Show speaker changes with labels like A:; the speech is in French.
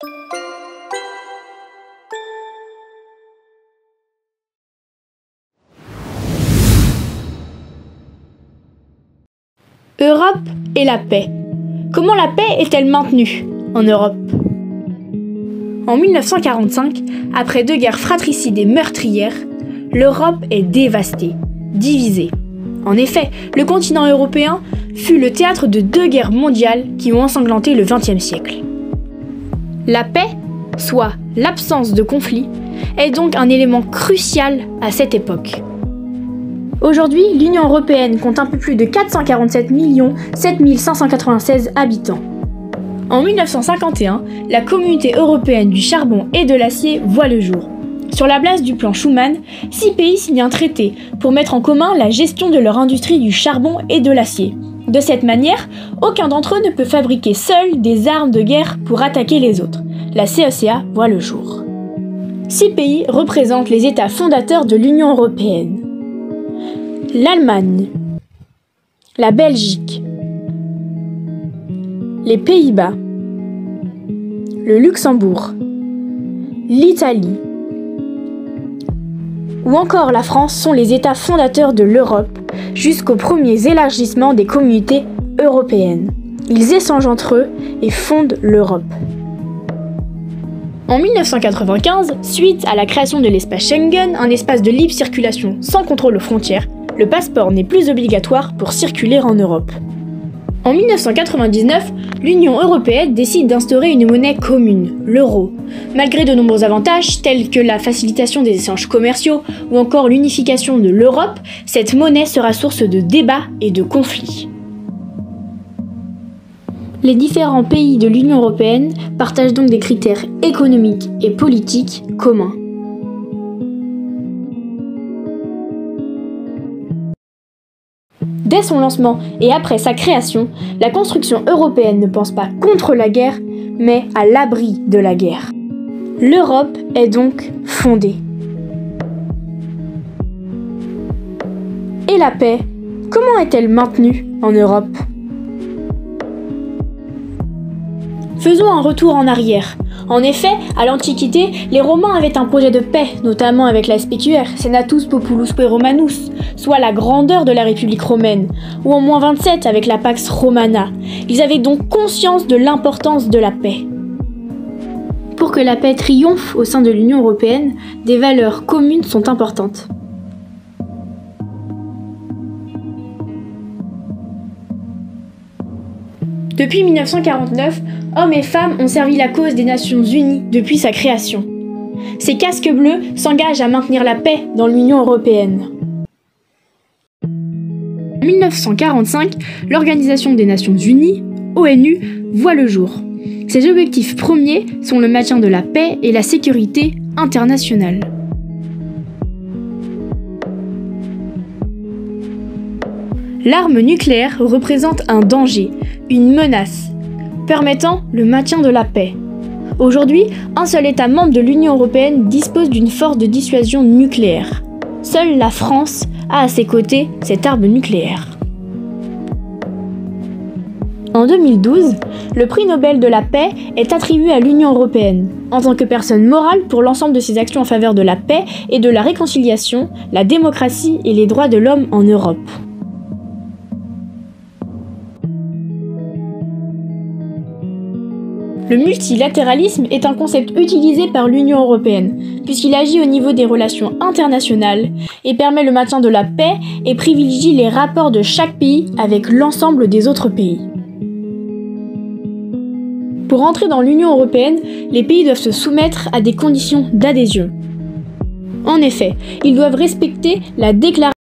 A: Europe et la paix. Comment la paix est-elle maintenue en Europe ? En 1945, après 2 guerres fratricides et meurtrières, l'Europe est dévastée, divisée. En effet, le continent européen fut le théâtre de 2 guerres mondiales qui ont ensanglanté le XXe siècle. La paix, soit l'absence de conflit, est donc un élément crucial à cette époque. Aujourd'hui, l'Union européenne compte un peu plus de 447 7 596 habitants. En 1951, la Communauté européenne du charbon et de l'acier voit le jour. Sur la base du plan Schuman, 6 pays signent un traité pour mettre en commun la gestion de leur industrie du charbon et de l'acier. De cette manière, aucun d'entre eux ne peut fabriquer seul des armes de guerre pour attaquer les autres. La CECA voit le jour. 6 pays représentent les États fondateurs de l'Union européenne. L'Allemagne, la Belgique, les Pays-Bas, le Luxembourg, l'Italie ou encore la France sont les États fondateurs de l'Europe jusqu'aux premiers élargissements des communautés européennes. Ils échangent entre eux et fondent l'Europe. En 1995, suite à la création de l'espace Schengen, un espace de libre circulation sans contrôle aux frontières, le passeport n'est plus obligatoire pour circuler en Europe. En 1999, l'Union européenne décide d'instaurer une monnaie commune, l'euro. Malgré de nombreux avantages tels que la facilitation des échanges commerciaux ou encore l'unification de l'Europe, cette monnaie sera source de débats et de conflits. Les différents pays de l'Union européenne partagent donc des critères économiques et politiques communs. Dès son lancement et après sa création, la construction européenne ne pense pas contre la guerre, mais à l'abri de la guerre. L'Europe est donc fondée. Et la paix, comment est-elle maintenue en Europe ? Faisons un retour en arrière. En effet, à l'Antiquité, les Romains avaient un projet de paix, notamment avec la SPQR, Senatus Populusque Romanus, soit la grandeur de la République romaine, ou en -27 avec la Pax Romana. Ils avaient donc conscience de l'importance de la paix. Pour que la paix triomphe au sein de l'Union européenne, des valeurs communes sont importantes. Depuis 1949, hommes et femmes ont servi la cause des Nations Unies depuis sa création. Ces casques bleus s'engagent à maintenir la paix dans l'Union européenne. En 1945, l'Organisation des Nations Unies, ONU, voit le jour. Ses objectifs premiers sont le maintien de la paix et la sécurité internationale. L'arme nucléaire représente un danger, une menace, permettant le maintien de la paix. Aujourd'hui, un seul État membre de l'Union européenne dispose d'une force de dissuasion nucléaire. Seule la France a à ses côtés cette arme nucléaire. En 2012, le prix Nobel de la paix est attribué à l'Union européenne, en tant que personne morale pour l'ensemble de ses actions en faveur de la paix et de la réconciliation, la démocratie et les droits de l'homme en Europe. Le multilatéralisme est un concept utilisé par l'Union européenne, puisqu'il agit au niveau des relations internationales et permet le maintien de la paix et privilégie les rapports de chaque pays avec l'ensemble des autres pays. Pour entrer dans l'Union européenne, les pays doivent se soumettre à des conditions d'adhésion. En effet, ils doivent respecter la déclaration